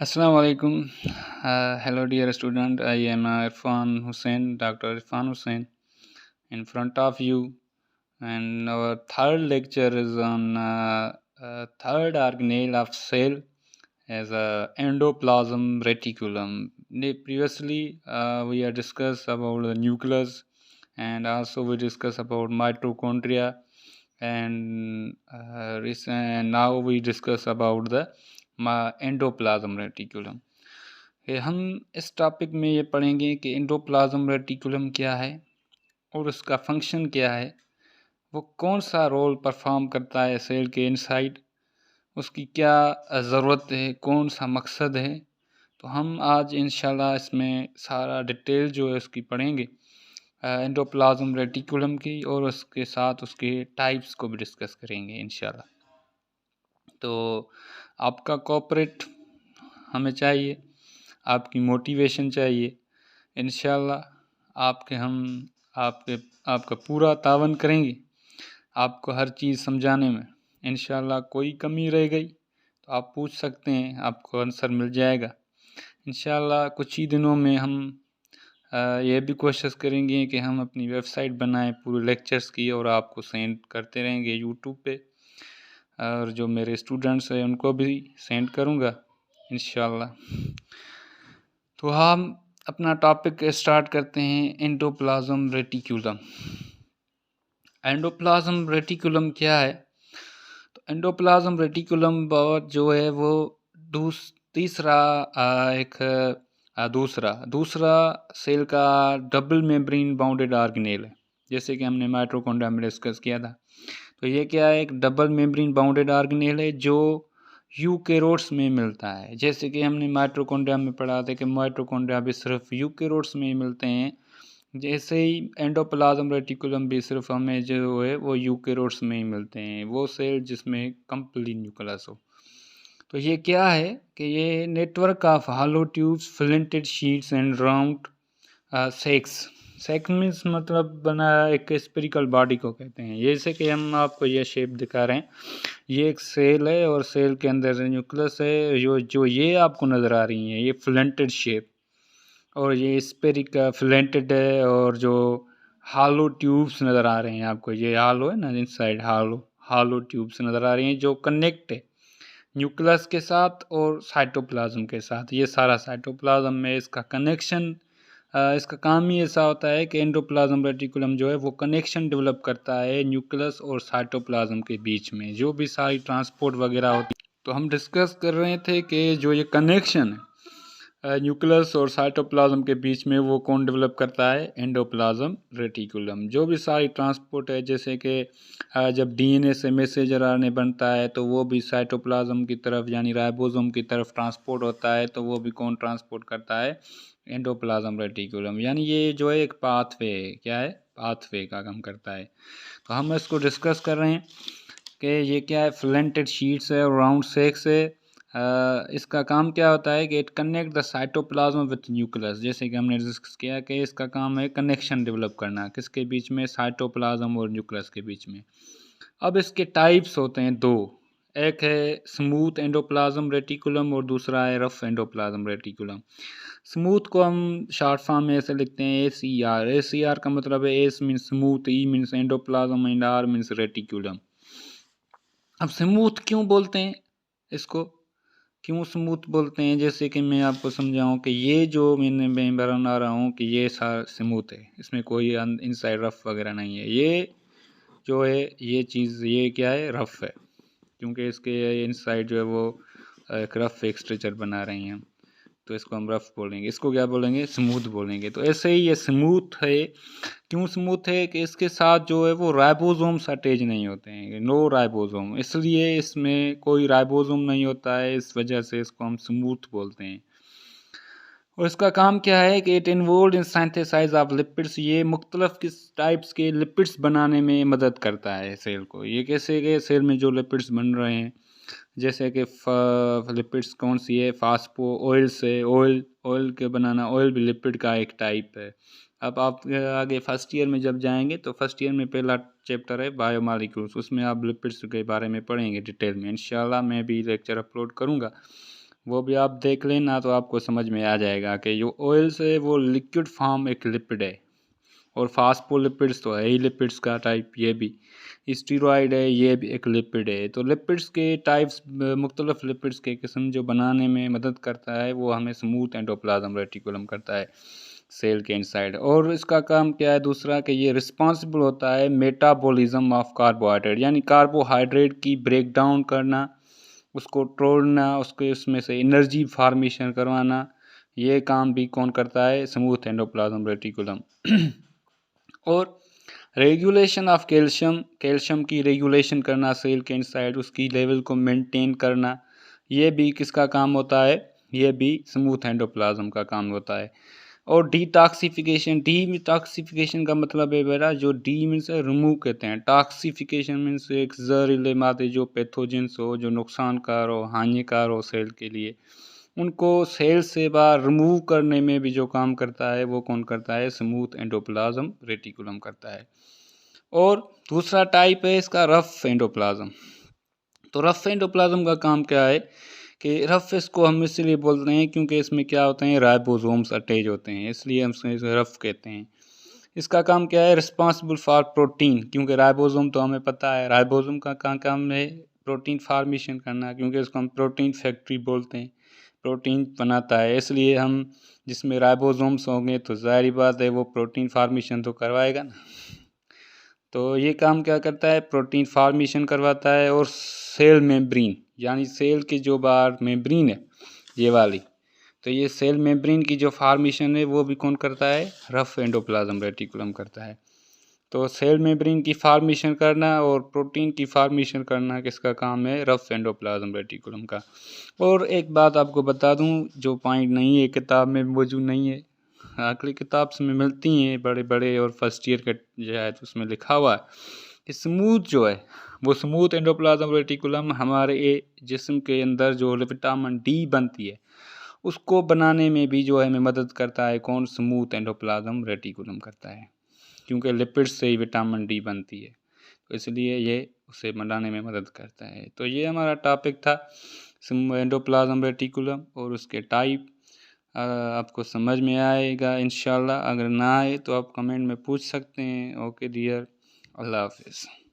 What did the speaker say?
Assalamu alaikum. Hello, dear student. I am Irfan Hussain, Dr. Irfan Hussain, in front of you. And our third lecture is on third organelle of cell as a endoplasm reticulum. Previously, we have discussed about the nucleus, and also we discussed about mitochondria, and now we discuss about the endoplasm reticulum. हम इस topic में ये पढ़ेंगे कि endoplasm reticulum क्या है और उसका फंक्शन क्या है, वो कौन सा रोल परफॉर्म करता है सेल के इनसाइड, उसकी क्या ज़रूरत है, कौन सा मकसद है। तो हम आज इंशाल्लाह इसमें सारा डिटेल जो है उसकी पढ़ेंगे, एंडोप्लाज्म रेटिकुलम की, और उसके साथ उसके टाइप्स को भी डिस्कस करेंगे इंशाल्लाह। तो आपका कोऑपरेट हमें चाहिए, आपकी मोटिवेशन चाहिए। इंशाल्लाह आपका पूरा तावन करेंगे आपको हर चीज़ समझाने में। इंशाल्लाह कोई कमी रह गई तो आप पूछ सकते हैं, आपको आंसर मिल जाएगा। इंशाल्लाह कुछ ही दिनों में हम ये भी कोशिश करेंगे कि हम अपनी वेबसाइट बनाएं पूरे लेक्चर्स की, और आपको सेंड करते रहेंगे यूट्यूब पे, और जो मेरे स्टूडेंट्स हैं उनको भी सेंड करूँगा इंशाल्लाह। तो हम अपना टॉपिक स्टार्ट करते हैं, एंडोप्लाज्म रेटिकुलम। एंडोप्लाज्म रेटिकुलम क्या है? तो एंडोप्लाज्म रेटिकुलम जो है वो दूसरा सेल का डबल मेम्ब्रेन बाउंडेड ऑर्गेनेल है, जैसे कि हमने माइटोकॉन्ड्रिया में डिस्कस किया था। तो ये क्या है? एक डबल मेम्ब्रेन बाउंडेड ऑर्गेनेल है जो यूकेरोट्स में मिलता है। जैसे कि हमने माइटोकॉन्ड्रिया में पढ़ा था कि माइटोकॉन्ड्रिया भी सिर्फ यूकेरोट्स में ही मिलते हैं, जैसे ही एंडोप्लाज्म रेटिकुलम भी सिर्फ हमें जो है वो यूकेरोट्स में ही मिलते हैं, वो सेल जिसमें कंप्लीट न्यूक्लियस हो। तो ये क्या है कि ये network of hollow tubes, flinted sheets and round sacks means मतलब बना एक स्पेरिकल बॉडी को कहते हैं। जैसे कि हम आपको ये शेप दिखा रहे हैं, ये एक सेल है और सेल के अंदर न्यूक्लियस है। जो ये आपको नज़र आ रही है ये फ्लेंटेड शेप, और ये स्पेरिका फ्लेंटेड है, और जो हालो ट्यूब्स नज़र आ रहे हैं आपको, ये हालो है ना, इनसाइड हालो ट्यूब्स नज़र आ रही हैं जो कनेक्ट है न्यूक्लियस के साथ और साइटोप्लाज्म के साथ। ये सारा साइटोप्लाज्म में इसका कनेक्शन, इसका काम ही ऐसा होता है कि एंडोप्लाज्म रेटिकुलम जो है वो कनेक्शन डेवलप करता है न्यूक्लियस और साइटोप्लाज्म के बीच में, जो भी सारी ट्रांसपोर्ट वगैरह होती है। तो हम डिस्कस कर रहे थे कि जो ये कनेक्शन है न्यूक्लियस और साइटोप्लाज्म के बीच में, वो कौन डेवलप करता है? Endoplasm reticulum. जो भी सारी ट्रांसपोर्ट है, जैसे कि जब डीएनए से मैसेंजर आरएनए बनता है तो वो भी साइटोप्लाज्म की तरफ यानी राइबोसोम की तरफ ट्रांसपोर्ट होता है, तो वो भी कौन ट्रांसपोर्ट करता है? Endoplasm reticulum. यानी ये जो है एक पाथवे है, क्या है? पाथवे का काम करता है। तो हम इसको डिस्कस कर रहे हैं कि ये क्या है? फ्लेंटेड शीट्स है और राउंड सेक्स है। इसका काम क्या होता है कि it connect the cytoplasm with nucleus. जैसे कि हमने डिस्कस किया कि इसका काम है कनेक्शन डेवलप करना, किसके बीच में? साइटोप्लाज्म और न्यूक्लियस के बीच में। अब इसके टाइप्स होते हैं दो, एक है स्मूथ एंडोप्लाज्म रेटिकुलम और दूसरा है रफ एंडोप्लाज्म रेटिकुलम। स्मूथ को हम शॉर्ट फॉर्म में ऐसे लिखते हैं ACR। ACR का मतलब है S means smooth, E means endoplasm and R means reticulum. अब स्मूथ क्यों बोलते हैं इसको, क्यों स्मूथ बोलते हैं? जैसे कि मैं आपको समझाऊं कि ये जो मैं बना रहा हूँ कि ये सारा स्मूथ है, इसमें कोई इनसाइड रफ वगैरह नहीं है। ये जो है ये चीज़, ये क्या है? रफ है, क्योंकि इसके इनसाइड जो है वो एक रफ एक्सट्रेचर बना रही हैं, तो इसको हम रफ बोलेंगे। इसको क्या बोलेंगे? स्मूथ बोलेंगे। तो ऐसे ही ये स्मूथ है। क्यों स्मूथ है? कि इसके साथ जो है वो राइबोसोम्स अटैच नहीं होते हैं, नो राइबोसोम, इसलिए इसमें कोई राइबोसोम नहीं होता है, इस वजह से इसको हम स्मूथ बोलते हैं। और इसका काम क्या है कि it involve in synthesise of lipids. ये मुख्तलिफ किस टाइप्स के लिपिड्स बनाने में मदद करता है सेल को। ये कैसे के सेल में जो लिपिड्स बन रहे हैं, जैसे कि लिपिड्स कौन सी है? फास्फो ऑयल से, ऑयल के बनाना, ऑयल भी लिपिड का एक टाइप है। अब आप आगे फर्स्ट ईयर में जब जाएंगे तो फर्स्ट ईयर में पहला चैप्टर है बायोमॉलिक्यूल्स, उसमें आप लिपिड्स के बारे में पढ़ेंगे डिटेल में। इंशाल्लाह मैं भी लेक्चर अपलोड करूँगा वो भी आप देख लेना तो आपको समझ में आ जाएगा कि जो ऑयल्स है वो लिक्विड फॉर्म एक लिपिड है, और फास्फोलिपिड्स तो है ही लिपिड्स का टाइप, ये भी स्टीरॉयड है, ये भी एक लिपिड है। तो लिपिड्स के टाइप्स, मुख्तलिफ लिपिड्स के किस्म जो बनाने में मदद करता है वो हमें स्मूथ एंडोप्लाज्म रेटिकुलम करता है सेल के इनसाइड। और इसका काम क्या है दूसरा, कि ये रिस्पॉन्सिबल होता है मेटाबॉलिज्म ऑफ कार्बोहाइड्रेट, यानी कार्बोहाइड्रेट की ब्रेक डाउन करना, उसको तोड़ना, उसके उसमें से एनर्जी फार्मेशन करवाना। ये काम भी कौन करता है, स्मूथ एंडोप्लाज्म रेटिकुलम। और रेगुलेशन ऑफ कैल्शियम, कैल्शियम की रेगुलेशन करना सेल के इनसाइड, उसकी लेवल को मेंटेन करना, ये भी किसका काम होता है, ये भी स्मूथ एंडोप्लाज्म का काम होता है। और डिटॉक्सिफिकेशन, डिटॉक्सिफिकेशन का मतलब है बेटा, जो डी मीन्स रिमूव कहते हैं, टॉक्सिफिकेशन मीन्स एक जहरीले मादे जो पैथोजेंस हो, जो नुकसानकार हो, हानिकार हो सेल के लिए, उनको सेल से बाहर रिमूव करने में भी जो काम करता है वो कौन करता है, स्मूथ एंडोप्लाज्म रेटिकुलम करता है। और दूसरा टाइप है इसका रफ एंडोप्लाज्म। तो रफ एंडोप्लाज्म का काम क्या है कि रफ इसको हम इसलिए बोलते हैं क्योंकि इसमें क्या होते हैं, राइबोसोम्स अटैच होते हैं, इसलिए हम इसे रफ कहते हैं। इसका काम क्या है, रिस्पॉन्सिबल फॉर प्रोटीन, क्योंकि राइबोसोम तो हमें पता है, राइबोसोम का काम है प्रोटीन फार्मेशन करना, क्योंकि इसको हम प्रोटीन फैक्ट्री बोलते हैं, प्रोटीन बनाता है, इसलिए हम जिसमें राइबोसोम्स होंगे तो जाहिर बात है वो प्रोटीन फार्मेशन तो करवाएगा ना। तो ये काम क्या करता है, प्रोटीन फार्मेशन करवाता है। और सेल मेम्ब्रेन, यानी सेल की जो बाहर मेम्ब्रेन है ये वाली, तो ये सेल मेम्ब्रेन की जो फार्मेशन है वो भी कौन करता है, रफ एंडोप्लाज्म रेटिकुलम करता है। तो सेल मेम्ब्रेन की फार्मेशन करना और प्रोटीन की फार्मेशन करना किसका काम है, रफ एंडोप्लाज्म रेटिकुलम का। और एक बात आपको बता दूं जो पॉइंट नहीं है किताब में मौजूद नहीं है, अगली किताब में मिलती हैं बड़े बड़े, और फर्स्ट ईयर का जो है तो उसमें लिखा हुआ है कि स्मूथ जो है वो स्मूथ एंडोप्लाज्म रेटिकुलम हमारे जिस्म के अंदर जो विटामिन डी बनती है उसको बनाने में भी जो है हमें मदद करता है, कौन, स्मूथ एंडोप्लाज्म रेटिकुलम करता है, क्योंकि लिपिड्स से ही विटामिन डी बनती है, तो इसलिए ये उसे बनाने में मदद करता है। तो ये हमारा टॉपिक था एंडोप्लाज्म रेटिकुलम और उसके टाइप। आपको समझ में आएगा इंशाल्लाह, अगर ना आए तो आप कमेंट में पूछ सकते हैं। ओके डियर, अल्लाह हाफिज़।